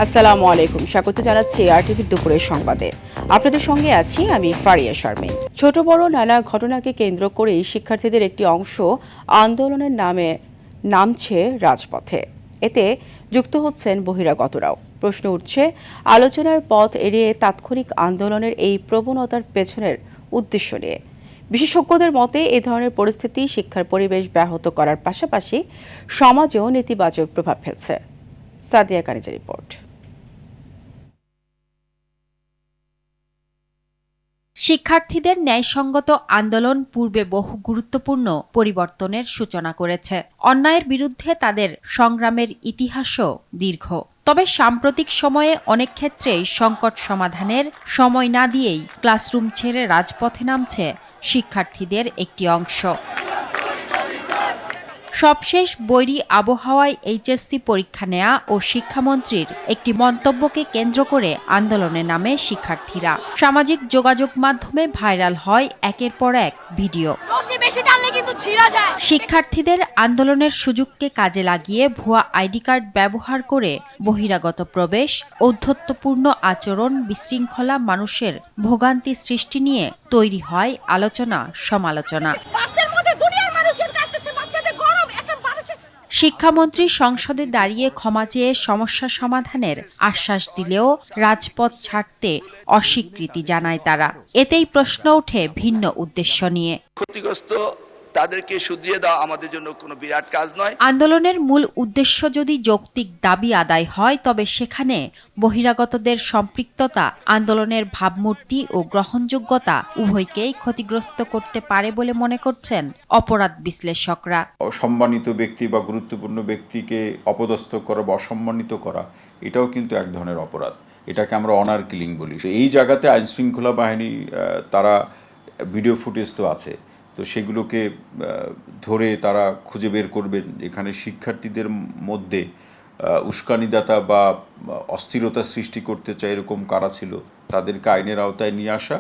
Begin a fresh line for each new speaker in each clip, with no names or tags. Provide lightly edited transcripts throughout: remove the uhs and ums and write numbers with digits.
আসসালামু আলাইকুম, স্বাগত জানাচ্ছি আরটিভির দুপুরের সংবাদে। আপনাদের সঙ্গে আছি আমি ফারিয়া শারমিন। ছোট বড় নানা ঘটনাকে কেন্দ্র করেই শিক্ষার্থীদের একটি অংশ আন্দোলনের নামে নামছে রাজপথে। এতে যুক্ত হচ্ছেন বহিরাগতরাও। প্রশ্ন উঠছে, আলোচনার পথ এড়িয়ে তাৎক্ষণিক আন্দোলনের এই প্রবণতার পেছনের উদ্দেশ্য নিয়ে। বিশেষজ্ঞদের মতে এ ধরনের পরিস্থিতি শিক্ষার পরিবেশ ব্যাহত করার পাশাপাশি সমাজেও নেতিবাচক প্রভাব ফেলছে। সাদিয়া কানিজের রিপোর্ট।
শিক্ষার্থীদের ন্যায়সঙ্গত আন্দোলন পূর্বে বহু গুরুত্বপূর্ণ পরিবর্তনের সূচনা করেছে। অন্যায়ের বিরুদ্ধে তাদের সংগ্রামের ইতিহাসও দীর্ঘ। তবে সাম্প্রতিক সময়ে অনেক ক্ষেত্রেই সংকট সমাধানের সময় না দিয়েই ক্লাসরুম ছেড়ে রাজপথে নামছে শিক্ষার্থীদের একটি অংশ। সবশেষ বৈরী আবহাওয়ায় এইচএসসি পরীক্ষা নেয়া ও শিক্ষামন্ত্রীর একটি মন্তব্যকে কেন্দ্র করে আন্দোলনে নামে শিক্ষার্থীরা। সামাজিক যোগাযোগ মাধ্যমে ভাইরাল হয় একের পর এক ভিডিও। শিক্ষার্থীদের আন্দোলনের সুযোগকে কাজে লাগিয়ে ভুয়া আইডি কার্ড ব্যবহার করে বহিরাগত প্রবেশ, ঔদ্ধত্যপূর্ণ আচরণ, বিশৃঙ্খলা, মানুষের ভোগান্তি সৃষ্টি নিয়ে তৈরি হয় আলোচনা সমালোচনা। শিক্ষামন্ত্রী সংসদে দাঁড়িয়ে ক্ষমা চেয়ে সমস্যা সমাধানের আশ্বাস দিলেও রাজপথ ছাড়তে অস্বীকৃতি জানায় তারা। এতেই প্রশ্ন ওঠে ভিন্ন উদ্দেশ্য নিয়ে।
ক্ষতিগ্রস্ত তাদেরকে শুধিয়ে দেওয়া আমাদের জন্য কোনো বিরাট কাজ নয়।
আন্দোলনের মূল উদ্দেশ্য যদি যৌক্তিক দাবি আদায় হয়, তবে সেখানে বহিরাগতদের সম্পৃক্ততা আন্দোলনের ভাবমূর্তি ও গ্রহণযোগ্যতা উভয়কেই ক্ষতিগ্রস্ত করতে পারে বলে মনে করছেন অপরাধ বিশ্লেষকরা।
অসম্মানিত ব্যক্তি বা গুরুত্বপূর্ণ ব্যক্তিকে অপদস্থ করা বা অসম্মানিত করা, এটাও কিন্তু এক ধরনের অপরাধ। এটাকে আমরা অনার কিলিং বলি। এই জায়গাতে আইনশৃঙ্খলা বাহিনী তারা ভিডিও ফুটেজ তো আছে, তো সেগুলোকে ধরে তারা খুঁজে বের করবেন এখানে শিক্ষার্থীদের মধ্যে উস্কানিদাতা বা অস্থিরতা সৃষ্টি করতে চায় এরকম কারা ছিল, তাদেরকে আইনের আওতায় নিয়ে আসা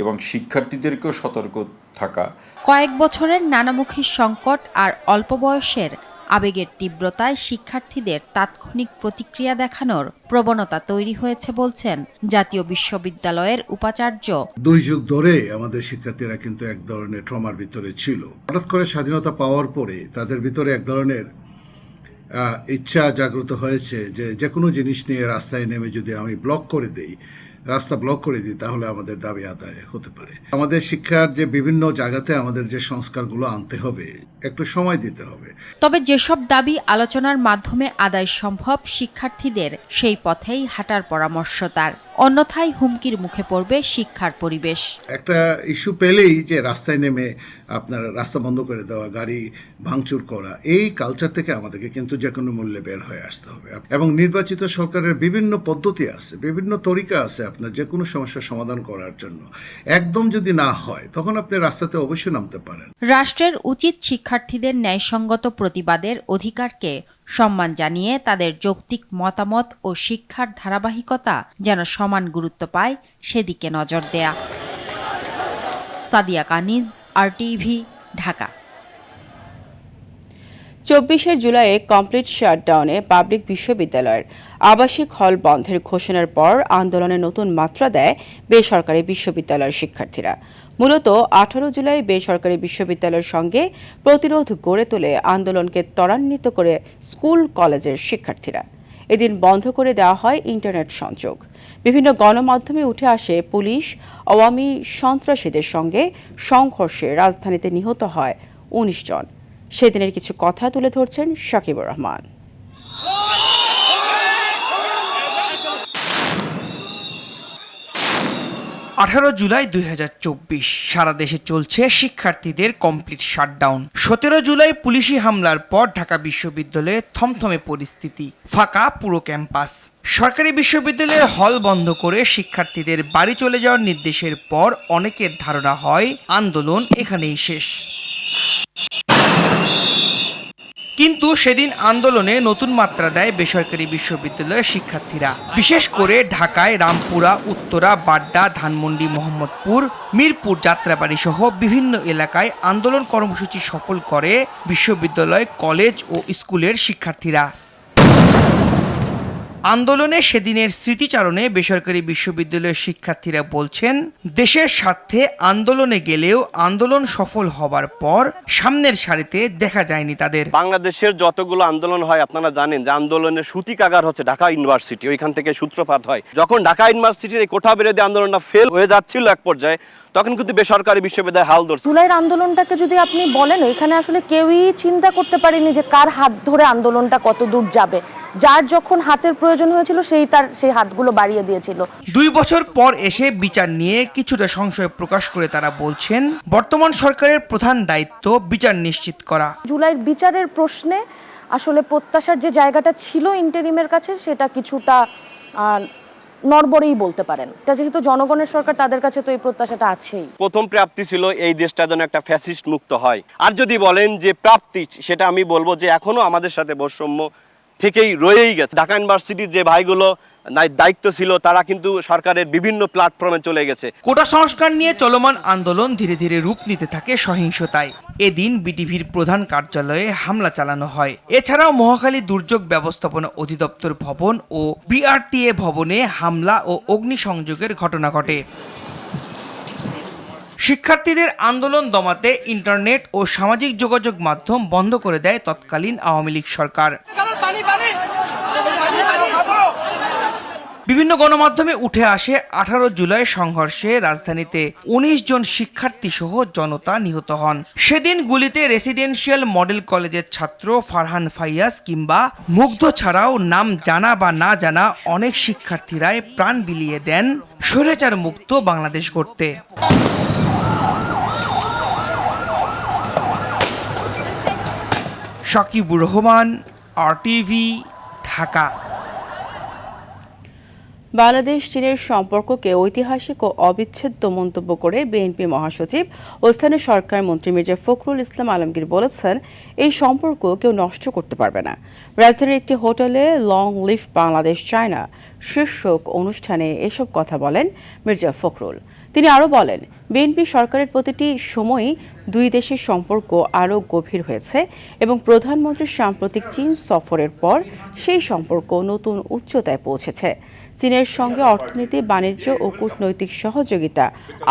এবং শিক্ষার্থীদেরকেও সতর্ক থাকা।
কয়েক বছরের নানামুখী সংকট আর অল্প বয়সের আবেগের তীব্রতায় শিক্ষার্থীদের তাৎক্ষণিক প্রতিক্রিয়া দেখানোর প্রবণতা তৈরি হয়েছে বলছেন জাতীয় বিশ্ববিদ্যালয়ের উপাচার্য।
2 যুগ ধরে আমাদের শিক্ষার্থীরা কিন্তু এক ধরনের ট্রমার ভিতরে ছিল। হঠাৎ করে স্বাধীনতা পাওয়ার পরে তাদের ভিতরে এক ধরনের ইচ্ছা জাগ্রত হয়েছে যে কোনো জিনিস নিয়ে রাস্তায় নেমে যদি আমি রাস্তা ব্লক করে দিই তাহলে আমাদের দাবি আদায় হতে পারে। আমাদের শিক্ষার যে বিভিন্ন জায়গাতে আমাদের যে সংস্কারগুলো আনতে হবে, একটু সময় দিতে হবে।
তবে যেসব দাবি আলোচনার মাধ্যমে আদায় সম্ভব, শিক্ষার্থীদের সেই পথেই হাঁটার পরামর্শ তার। অন্যথায় হুমকির মুখে পড়বে শিক্ষার পরিবেশ।
একটা ইস্যু পেলেই যে রাস্তায় নেমে আপনার রাস্তা বন্ধ করে দেওয়া, গাড়ি ভাঙচুর করা, এই কালচার থেকে আমাদেরকে কিন্তু যে কোনো মূল্যে বের হয়ে আসতে হবে। এবং নির্বাচিত সরকারের বিভিন্ন পদ্ধতি আছে, বিভিন্ন তরিকা আছে আপনার যে কোনো সমস্যার সমাধান করার জন্য। একদম যদি না হয় তখন আপনি রাস্তাতে অবশ্যই নামতে পারেন।
রাষ্ট্রের উচিত শিক্ষার্থীদের ন্যায়সঙ্গত প্রতিবাদের অধিকারকে সম্মান জানিয়ে তাদের যৌক্তিক মতামত ও শিক্ষার ধারাবাহিকতা যেন সমান গুরুত্ব পায় সেদিকে নজর দেয়া। সাদিয়া কানিজ, আরটিভি, ঢাকা।
24শে জুলাই কমপ্লিট শাটডাউনে পাবলিক বিশ্ববিদ্যালয়ের আবাসিক হল বন্ধের ঘোষণার পর আন্দোলনে নতুন মাত্রা দেয় বেসরকারি বিশ্ববিদ্যালয়ের শিক্ষার্থীরা। মূলত 18 জুলাই বেসরকারি বিশ্ববিদ্যালয়ের সঙ্গে প্রতিরোধ গড়ে তোলে আন্দোলনকে ত্বরান্বিত করে স্কুল কলেজের শিক্ষার্থীরা। এদিন বন্ধ করে দেওয়া হয় ইন্টারনেট সংযোগ। বিভিন্ন গণমাধ্যমে উঠে আসে পুলিশ আওয়ামী সন্ত্রাসীদের সঙ্গে সংঘর্ষে রাজধানীতে নিহত হয় 19 জন। সেদিনের কিছু কথা তুলে ধরছেন শাকিবুর রহমান।
18 জুলাই 2024 সারা দেশে চলছে শিক্ষার্থীদের কমপ্লিট শাটডাউন। 17 জুলাই পুলিশি হামলার পর ঢাকা বিশ্ববিদ্যালয়ে থমথমে পরিস্থিতি, ফাঁকা পুরো ক্যাম্পাস। সরকারি বিশ্ববিদ্যালয়ের হল বন্ধ করে শিক্ষার্থীদের বাড়ি চলে যাওয়ার নির্দেশের পর অনেকের ধারণা হয় আন্দোলন এখানেই শেষ। কিন্তু সেদিন আন্দোলনে নতুন মাত্রা দেয় বেসরকারি বিশ্ববিদ্যালয়ের শিক্ষার্থীরা। বিশেষ করে ঢাকায় রামপুরা, উত্তরা, বাড্ডা, ধানমন্ডি, মোহাম্মদপুর, মিরপুর, যাত্রাবাড়ি সহ বিভিন্ন এলাকায় আন্দোলন কর্মসূচি সফল করে বিশ্ববিদ্যালয়, কলেজ ও স্কুলের শিক্ষার্থীরা। আন্দোলনে সেদিনের স্মৃতিচারণে বেসরকারি বিশ্ববিদ্যালয়ের শিক্ষার্থীরা বলছেন, দেশের স্বার্থে আন্দোলনে গেলেও আন্দোলন সফল হবার পর সামনের সারিতে দেখা যায়নি তাদের।
বাংলাদেশের যতগুলো আন্দোলন হয় আপনারা জানেন যে আন্দোলনের সূতিকাগার হচ্ছে ঢাকা ইউনিভার্সিটি, ওইখান থেকে সূত্রপাত হয়। যখন ঢাকা ইউনিভার্সিটির এই কোটা বিরোধী আন্দোলনটা ফেল হয়ে যাচ্ছিল এক পর্যায়ে, তখন কিন্তু বেসরকারি বিশ্ববিদ্যালয় হাল ধরছে।
জুলাইয়ের আন্দোলনটাকে যদি আপনি বলেন, এখানে আসলে কেউই চিন্তা করতে পারেনি যে কার হাত ধরে আন্দোলনটা কত দূর যাবে। যার যখন হাতের প্রয়োজন হয়েছিল সেই হাতগুলো বাড়িয়ে দিয়েছিল।
2 বছর পর এসে বিচার নিয়ে কিছুটা সংশয় প্রকাশ করে তারা বলছেন, বর্তমান সরকারের প্রধান দায়িত্ব বিচার নিশ্চিত করা।
জুলাইয়ের বিচারের প্রশ্নে আসলে প্রত্যাশার যে জায়গাটা ছিল ইন্টারিমের কাছে, সেটা কিছুটা নড়বড়েই বলতে পারেন। এটা যেহেতু জনগণের সরকার, তাদের কাছে তো এই প্রত্যাশাটা আছেই।
প্রথম প্রাপ্তি ছিল এই দেশটা যেন একটা ফ্যাসিস্ট মুক্ত হয়। আর যদি বলেন যে প্রাপ্তি, সেটা আমি বলবো যে এখনো আমাদের সাথে বৈষম্য থেকেই রয়েই গেছে। ঢাকা ইউনিভার্সিটির যে ভাইগুলো দায়িত্ব ছিল, তারা কিন্তু সরকারের বিভিন্ন প্ল্যাটফর্মে চলে গেছে।
কোটা সংস্কার নিয়ে চলমান আন্দোলন ধীরে ধীরে রূপ নিতে থাকে সহিংসতায়। এদিন বিটিভির প্রধান কার্যালয়ে হামলা চালানো হয়। এছাড়াও মহাখালী দুর্যোগ ব্যবস্থাপনা অধিদপ্তর ভবন ও বিআরটিএ ভবনে হামলা ও অগ্নিসংযোগের ঘটনা ঘটে। শিক্ষার্থীদের আন্দোলন দমাতে ইন্টারনেট ও সামাজিক যোগাযোগ মাধ্যম বন্ধ করে দেয় তৎকালীন আওয়ামী লীগ সরকার। বিভিন্ন গণমাধ্যমে উঠে আসে 18 জুলাই সংঘর্ষে রাজধানীতে 19 জন শিক্ষার্থী সহ জনতা নিহত হন। সেদিন গুলিতে রেসিডেন্সিয়াল মডেল কলেজের ছাত্র ফারহান ফাইয়াজ কিংবা মুগ্ধ ছাড়াও নাম জানা বা না জানা অনেক শিক্ষার্থীরাই প্রাণ বিলিয়ে দেন স্বৈরাচার মুক্ত বাংলাদেশ গড়তে। শাকিবুর রহমান, RTV, ঢাকা।
বাংলাদেশ চীনের সম্পর্ককে ঐতিহাসিক ও অবিচ্ছেদ্য মন্তব্য করে বিএনপি মহাসচিব ও স্থানীয় সরকার মন্ত্রী মির্জা ফখরুল ইসলাম আলমগীর বলেছেন, এই সম্পর্ক কেউ নষ্ট করতে পারবে না। রাজধানীর একটি হোটেলে লং লিভ বাংলাদেশ চায়না শীর্ষক অনুষ্ঠানে এসব কথা বলেন মির্জা ফখরুল। তিনি আরও বলেন, বিএনপি সরকারের প্রতিটি সময়ই দুই দেশের সম্পর্ক আরও গভীর হয়েছে এবং প্রধানমন্ত্রীর সাম্প্রতিক চীন সফরের পর সেই সম্পর্ক নতুন উচ্চতায় পৌঁছেছে। চীনের সঙ্গে অর্থনীতি, বাণিজ্য ও কূটনৈতিক সহযোগিতা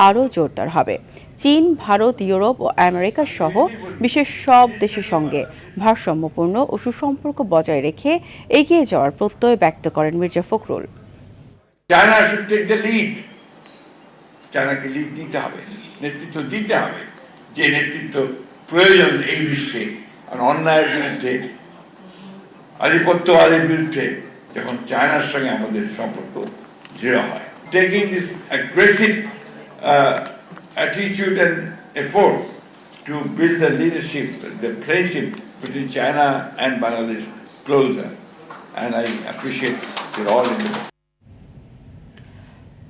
আরও জোরদার হবে। চীন, ভারত, ইউরোপ ও আমেরিকা সহ বিশ্বের সব দেশের সঙ্গে ভারসাম্যপূর্ণ ও সুসম্পর্ক বজায় রেখে এগিয়ে যাওয়ার প্রত্যয় ব্যক্ত করেন মির্জা ফখরুল।
চায়নাকে লিড দিতে হবে, নেতৃত্ব দিতে হবে, যে নেতৃত্ব প্রয়োজন এই বিশ্বে। আর অন্যায়ের বিরুদ্ধে, আধিপত্যবাদের বিরুদ্ধে যখন চায়নার সঙ্গে আমাদের সম্পর্ক দৃঢ় হয়, taking this aggressive attitude and effort to build the leadership, the friendship between China and Bangladesh closer, and I appreciate it all in the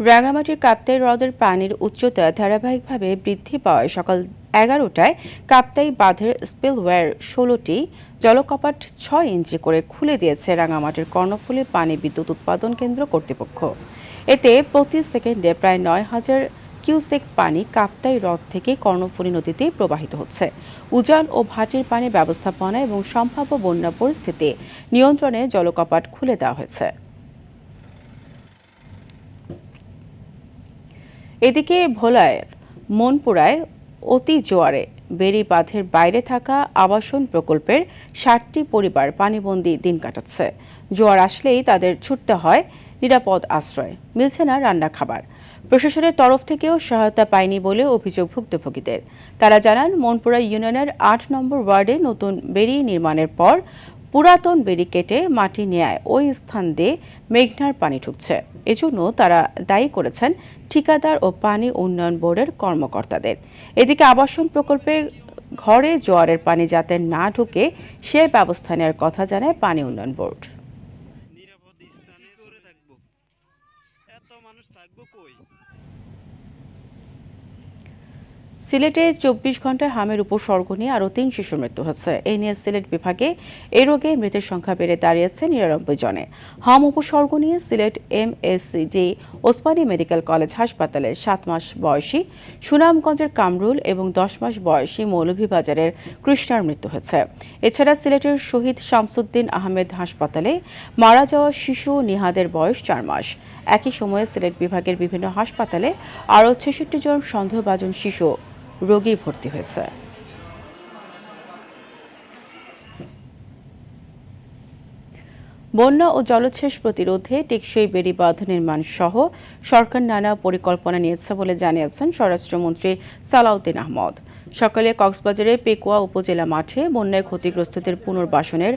রাঙামাটির কাপ্তাই হ্রদের পানির উচ্চতা ধারাবাহিকভাবে বৃদ্ধি পাওয়ায় সকাল 11টায় কাপ্তাই বাঁধের স্পিলওয়ের 16টি জলকপাট 6 ইঞ্চি করে খুলে দিয়েছে রাঙামাটির কর্ণফুলী পানি বিদ্যুৎ উৎপাদন কেন্দ্র কর্তৃপক্ষ। এতে প্রতি সেকেন্ডে প্রায় 9000 কিউসেক পানি কাপ্তাই হ্রদ থেকে কর্ণফুলী নদীতে প্রবাহিত হচ্ছে। উজান ও ভাটির পানি ব্যবস্থাপনা এবং সম্ভাব্য বন্যা পরিস্থিতি নিয়ন্ত্রণে জলকপাট খুলে দেওয়া হয়েছে। এদিকে ভোলার মনপুরায় অতি জোয়ারে বেড়ি বাঁধের বাইরে থাকা আবাসন প্রকল্পের 60টি পরিবার পানিবন্দী দিন কাটাচ্ছে। জোয়ার আসলেই তাদের ছুটতে হয় নিরাপদ আশ্রয়, মিলছে না রান্না খাবার। প্রশাসনের তরফ থেকেও সহায়তা পায়নি বলে অভিযোগ ভুক্তভোগীদের। তারা জানান, মনপুরা ইউনিয়নের 8 নম্বর ওয়ার্ডে নতুন বেড়ি নির্মাণের পর পুরাতন বেড়ি কেটে মাটি নেয় ওই স্থান দিয়ে মেঘনার পানি ঢুকছে। এজন্য তারা দায়ী করেছেন ঠিকাদার ও পানি উন্নয়ন বোর্ডের কর্মকর্তাদের। এদিকে আবাসন প্রকল্পে ঘরে জোয়ারের পানি যাতে না ঢুকে সে ব্যবস্থা নেওয়ার কথা জানায় পানি উন্নয়ন বোর্ড। সিলেটে 24 ঘন্টায় হামের উপসর্গ নিয়ে আরও 3 শিশুর মৃত্যু হচ্ছে। এই নিয়ে সিলেট বিভাগে এই রোগে মৃতের সংখ্যা বেড়ে দাঁড়িয়েছে 99 জনে। হাম উপসর্গ নিয়ে Sylhet MSCG Osmani medical college হাসপাতালে 7 মাস বয়সী, সুনামগঞ্জের কামরুল এবং 10 মাস বয়সী মৌলভীবাজারের কৃষ্ণার মৃত্যু হয়েছে। এছাড়া সিলেটের শহীদ শামসুদ্দিন আহমেদ হাসপাতালে মারা যাওয়া শিশু নিহাদের বয়স 4 মাস। একই সময়ে সিলেট বিভাগের বিভিন্ন হাসপাতালে আরও 66 জন সন্দেহভাজন শিশু রোগী ভর্তি হয়েছে। বন্যা ও জলোচ্ছ্বাস প্রতিরোধে টেকসই বেড়িবাঁধ নির্মাণ সহ সরকার নানা পরিকল্পনা নিয়েছে বলে জানিয়েছেন স্বরাষ্ট্রমন্ত্রী সালাউদ্দিন আহমদ। সকালে কক্সবাজারে পেকুয়া উপজেলা মাঠে বন্যায় ক্ষতিগ্রস্তদের পুনর্বাসনের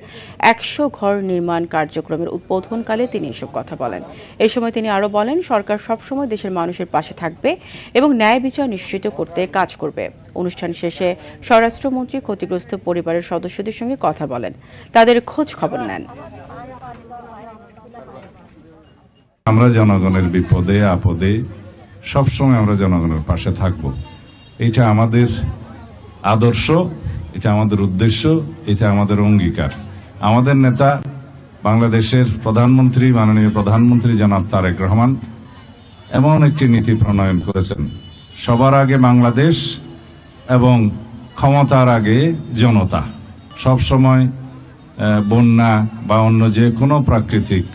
100 ঘর নির্মাণ কার্যক্রমের উদ্বোধনকালে তিনি এসব কথা বলেন। এ সময় তিনি আরও বলেন, সরকার সবসময় দেশের মানুষের পাশে থাকবে এবং ন্যায় বিচার নিশ্চিত করতে কাজ করবে। অনুষ্ঠান শেষে স্বরাষ্ট্রমন্ত্রী ক্ষতিগ্রস্ত পরিবারের সদস্যদের সঙ্গে কথা বলেন, তাদের খোঁজ খবর নেন।
আমরা জনগণের বিপদে আপদে সবসময় আমরা জনগণের পাশে থাকব। এটা আমাদের আদর্শ, এটা আমাদের উদ্দেশ্য, এটা আমাদের অঙ্গীকার। আমাদের নেতা বাংলাদেশের প্রধানমন্ত্রী, মাননীয় প্রধানমন্ত্রী জনাব তারেক রহমান এমন একটি নীতি প্রণয়ন করেছেন, সবার আগে বাংলাদেশ এবং ক্ষমতার আগে জনতা। সবসময় বন্যা বা অন্য যে কোনো প্রাকৃতিক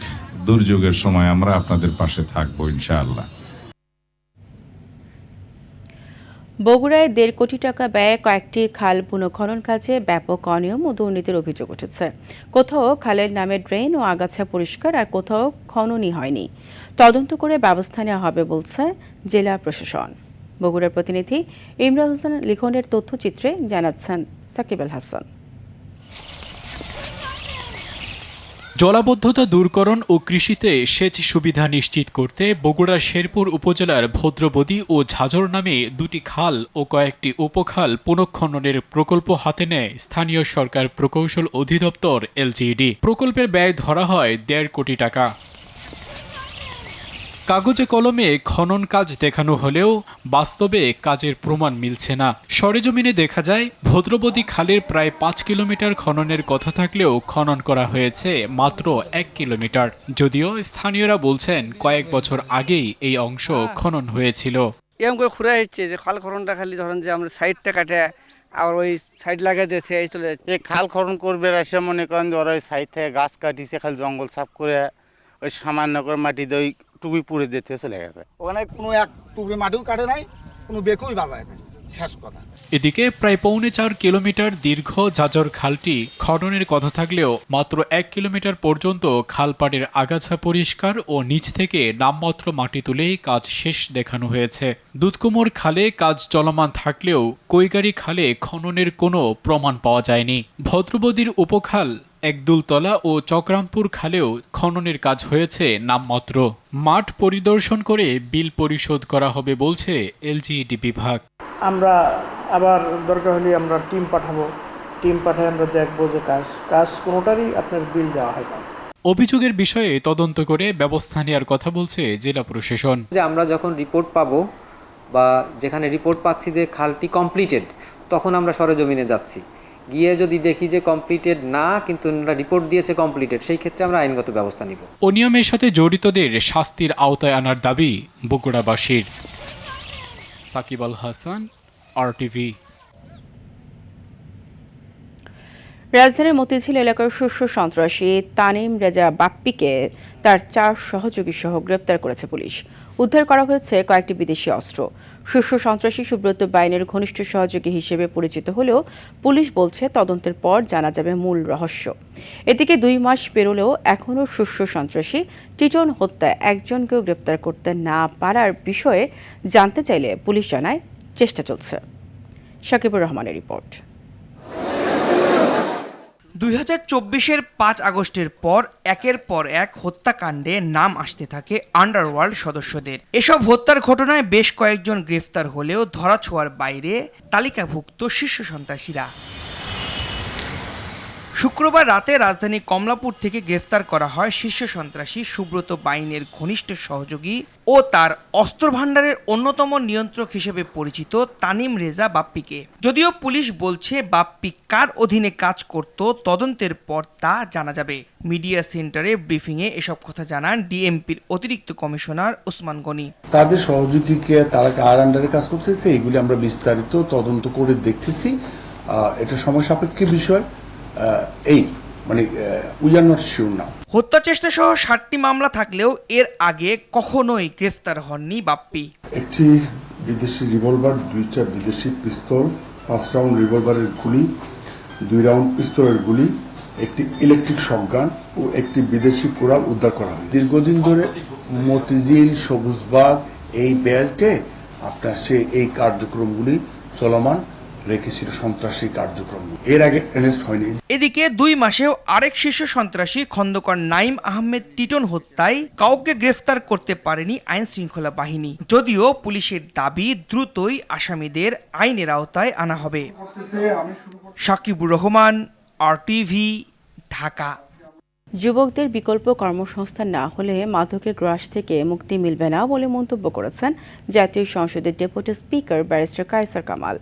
দুর্যোগের সময় আমরা আপনাদের পাশে থাকবো ইনশাআল্লাহ।
বগুড়ায় 1.5 কোটি টাকা ব্যয়ে কয়েকটি খাল পুনঃখনন কাজে ব্যাপক অনিয়ম ও দুর্নীতির অভিযোগ উঠেছে। কোথাও খালের নামে ড্রেন ও আগাছা পরিষ্কার, আর কোথাও খননই হয়নি। তদন্ত করে ব্যবস্থা নেওয়া হবে বলছে জেলা প্রশাসন। বগুড়ার প্রতিনিধি ইমরান হোসেন লিখনের তথ্যচিত্রে জানাচ্ছেন সাকিব আল হাসান।
জলাবদ্ধতা দূরকরণ ও কৃষিতে সেচ সুবিধা নিশ্চিত করতে বগুড়ার শেরপুর উপজেলার ভদ্রবদী ও ঝাজর নামে 2টি খাল ও কয়েকটি উপখাল পুনঃখননের প্রকল্প হাতে নেয় স্থানীয় সরকার প্রকৌশল অধিদপ্তর LGD। প্রকল্পের ব্যয় ধরা হয় 1.5 কোটি টাকা। কাগজে কলমে খনন কাজ দেখানো হলেও বাস্তবে কাজের প্রমাণ মিলছে না। সরেজমিনে দেখা যায় ভদ্রবদী খালের প্রায় 5 কিলোমিটার খননের কথা থাকলেও খনন করা হয়েছে মাত্র 1 কিলোমিটার। যদিও স্থানীয়রা বলছেন কয়েক বছর আগেই এই অংশ খনন হয়েছিল।
এরকম করে খুঁড়ে হচ্ছে যে খাল খননটা খালি ধরেন যে আমরা সাইডটা কাটে আর ওই সাইড লাগাই দিয়েছে এই চলে
এই খাল খনন করবে এসে মনে করেন ওরা ওই সাইড থেকে গাছ কাটিছে, খালি জঙ্গল সাফ করে ওই সামান্য করে মাটি দিয়ে ওই টুপি পুড়ে দিতে চলে গেছে।
ওখানে কোনো এক টুপি মাটিও কাটে নাই, কোনো বেকুই বাজায় নাই, শেষ কথা।
এদিকে প্রায় 4.25 কিলোমিটার দীর্ঘ ঝাজর খালটি খননের কথা থাকলেও মাত্র 1 কিলোমিটার পর্যন্ত খালপাড়ের আগাছা পরিষ্কার ও নিচ থেকে নামমাত্র মাটি তুলেই কাজ শেষ দেখানো হয়েছে। দুধকুমোর খালে কাজ চলমান থাকলেও কৈগারি খালে খননের কোনো প্রমাণ পাওয়া যায়নি। ভদ্রবদীর উপখাল একদুলতলা ও চক্রামপুর খালেও খননের কাজ হয়েছে নামমাত্র। মাঠ পরিদর্শন করে বিল পরিশোধ করা হবে বলছে LGD বিভাগ।
আমরা আবার দরকার হলে আমরা টিম পাঠাবো, টিম পাঠায় আমরা দেখবো যে কাজ কোনোটারই আপনার বিল দেওয়া হয় না।
অভিযোগের বিষয়ে তদন্ত করে ব্যবস্থা নেওয়ার কথা বলছে জেলা প্রশাসন।
যে আমরা যখন রিপোর্ট পাবো বা যেখানে রিপোর্ট পাচ্ছি যে খালটি কমপ্লিটেড, তখন আমরা সরেজমিনে যাচ্ছি, গিয়ে যদি দেখি যে কমপ্লিটেড না কিন্তু রিপোর্ট দিয়েছে কমপ্লিটেড, সেই ক্ষেত্রে আমরা আইনগত ব্যবস্থা নিব।
অনিয়মের সাথে জড়িতদের শাস্তির আওতায় আনার দাবি বগুড়াবাসীর। সাকিব আল হাসান, RTV।
রাজধানীর মতিঝিল এলাকার শীর্ষ সন্ত্রাসী তানিম রেজা বাপ্পিকে তার 4 সহযোগী সহ গ্রেপ্তার করেছে পুলিশ। উদ্ধার করা হয়েছে কয়েকটি বিদেশি অস্ত্র। শীর্ষ সন্ত্রাসী সুব্রত বাইনের ঘনিষ্ঠ সহযোগী হিসেবে পরিচিত হলেও পুলিশ বলছে তদন্তের পর জানা যাবে মূল রহস্য। এদিকে 2 মাস পেরোলেও এখনও শীর্ষ সন্ত্রাসী টিটন হত্যায় একজনকেও গ্রেপ্তার করতে না পারার বিষয়ে জানতে চাইলে পুলিশ জানায় চেষ্টা চলছে। শাকিবুর রহমানের রিপোর্ট।
2024-এর 5 আগস্টের পর একের পর এক হত্যাকাণ্ডে নাম আসতে থাকে আন্ডারওয়ার্ল্ড সদস্যদের। এসব হত্যার ঘটনায় বেশ কয়েকজন গ্রেফতার হলেও ধরাছোঁয়ার বাইরে তালিকাভুক্ত শীর্ষ সন্ত্রাসীরা। শুক্রবার রাতে রাজধানী কমলাপুর থেকে গ্রেফতার করা হয় শীর্ষ সন্ত্রাসী সুব্রত বাইনের ঘনিষ্ঠ সহযোগী ও তার অস্ত্র ভাণ্ডারের অন্যতম নিয়ন্ত্রক হিসেবে পরিচিত তানিম রেজা বাপ্পিকে। যদিও পুলিশ বলছে বাপ্পি কার অধীনে কাজ করত তদন্তের পর তা জানা যাবে। মিডিয়া সেন্টারে ব্রিফিংয়ে এসব কথা জানান ডিএমপির অতিরিক্ত কমিশনার ওসমান গনি।
তাদের সহযোগীকে তারা কার আন্ডারে কাজ করতেছে এগুলি আমরা বিস্তারিত তদন্ত করে দেখতেছি। এটা সময় সাপেক্ষ বিষয়, উই আর নট শিওর নাও।
হত্যা চেষ্টা সহ 7টি মামলা থাকলেও এর আগে কখনোই গ্রেফতার হননি বাপ্পি।
একটি বিদেশি রিভলভার, 2টা বিদেশি পিস্তল, 5 রাউন্ড রিভলভারের গুলি, 2 রাউন্ড পিস্তলের গুলি, একটি ইলেকট্রিক শটগান ও একটি বিদেশি কোরাল উদ্ধার করা হয়। দীর্ঘদিন ধরে মতিঝিল, সবুজবাগ এই বেল্টে এই কার্যক্রমগুলি চলমান রেখেছিল, সন্ত্রাসী কার্যক্রম। এর আগে অ্যারেস্ট হয়নি।
এদিকে 2 মাসেও আরেক শীর্ষ সন্ত্রাসী খন্দকার নাইম আহমেদ টিটন হত্যায় কাউকে গ্রেফতার করতে পারেনি আইন শৃঙ্খলা বাহিনী। যদিও পুলিশের দাবি দ্রুতই আসামিদের আইনের আওতায় আনা হবে। সাকিবুর রহমান, RTV, ঢাকা।
যুবকদের বিকল্প কর্মসংস্থান না হলে মাদকের গ্রাস থেকে মুক্তি মিলবে না বলে মন্তব্য করেছেন জাতীয় সংসদের deputy speaker barrister Kaiser Kamal.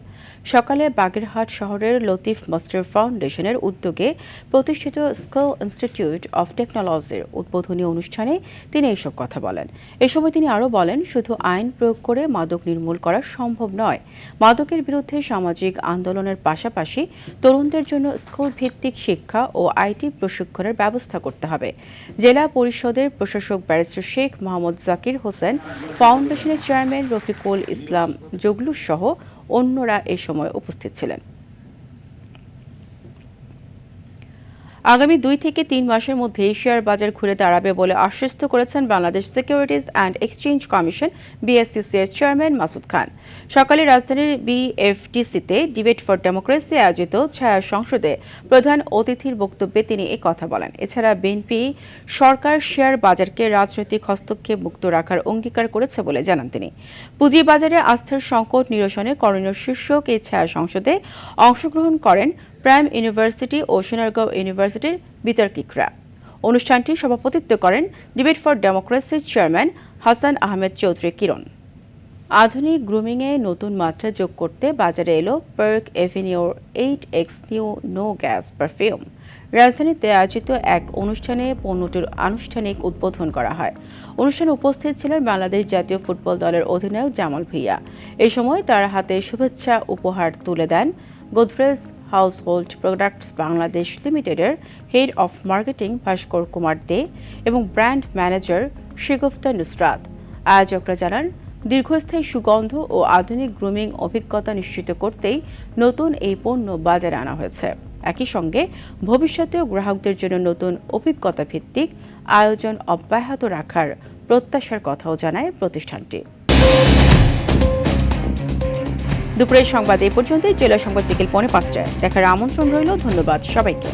সকালে বাগেরহাট শহরের লতিফ মাস্টার ফাউন্ডেশনের উদ্যোগে প্রতিষ্ঠিত স্কিল ইনস্টিটিউট অফ টেকনোলজির উদ্বোধনী অনুষ্ঠানে তিনি এসব কথা বলেন। এ সময় তিনি আরও বলেন, শুধু আইন প্রয়োগ করে মাদক নির্মূল করা সম্ভব নয়। মাদকের বিরুদ্ধে সামাজিক আন্দোলনের পাশাপাশি তরুণদের জন্য স্কুল ভিত্তিক শিক্ষা ও আইটি প্রশিক্ষণের ব্যবস্থা করতে হবে। জেলা পরিষদের প্রশাসক ব্যারিস্টার শেখ মোহাম্মদ জাকির হোসেন, ফাউন্ডেশনের চেয়ারম্যান রফিকুল ইসলাম জগলু সহ অন্যরা এ সময় উপস্থিত ছিলেন। আগামী 2 থেকে 3 মাসের মধ্যে শেয়ার বাজার ঘুরে দাঁড়াবে বলে আশ্বস্ত করেছেন Bangladesh securities and exchange commission BSCC এর চেয়ারম্যান মাসুদ খান। সকালে রাজধানীর BFTC-তে ডিবেট ফর ডেমোক্রেসি আয়োজিত ছায়া সংসদে প্রধান অতিথির বক্তব্যে তিনি এ কথা বলেন। এছাড়া বিএনপি সরকার শেয়ার বাজারকে রাজনৈতিক হস্তক্ষেপ মুক্ত রাখার অঙ্গীকার করেছে বলে জানান তিনি। পুঁজিবাজারে আস্থার সংকট নিরসনে করণীয় শীর্ষক এই ছায়া সংসদে অংশগ্রহণ করেন প্রাইম ইউনিভার্সিটি ও সোনারগাঁও ইউনিভার্সিটির বিতর্কিকরা। অনুষ্ঠানটি সভাপতিত্ব করেন ডিবেট ফর ডেমোক্রেসির চেয়ারম্যান হাসান আহমেদ চৌধুরী কিরণ। আধুনিক গ্রুমিংয়ে নতুন মাত্রা যোগ করতে বাজারে এলো পার্ক এভিনিউর 8X new no gas perfume. রাজধানীতে আয়োজিত এক অনুষ্ঠানে পণ্যটির আনুষ্ঠানিক উদ্বোধন করা হয়। অনুষ্ঠানে উপস্থিত ছিলেন বাংলাদেশ জাতীয় ফুটবল দলের অধিনায়ক জামাল ভুঁইয়া। এই সময় তার হাতে শুভেচ্ছা উপহার তুলে দেন গোদরেজ হাউসহোল্ড প্রোডাক্টস বাংলাদেশ লিমিটেডের হেড অফ মার্কেটিং ভাস্কর কুমার দে এবং ব্র্যান্ড ম্যানেজার শিগুফতা নুসরাত। আয়োজকরা জানান, দীর্ঘস্থায়ী সুগন্ধ ও আধুনিক গ্রুমিং অভিজ্ঞতা নিশ্চিত করতেই নতুন এই পণ্য বাজারে আনা হয়েছে। একই সঙ্গে ভবিষ্যতেও গ্রাহকদের জন্য নতুন অভিজ্ঞতা ভিত্তিক আয়োজন অব্যাহত রাখার প্রত্যাশার কথাও জানায় প্রতিষ্ঠানটি। দুপুরের সংবাদ এই পর্যন্তই। জেলা সংবাদ বিকেল 4:45টায় দেখার আমন্ত্রণ রইল। ধন্যবাদ সবাইকে।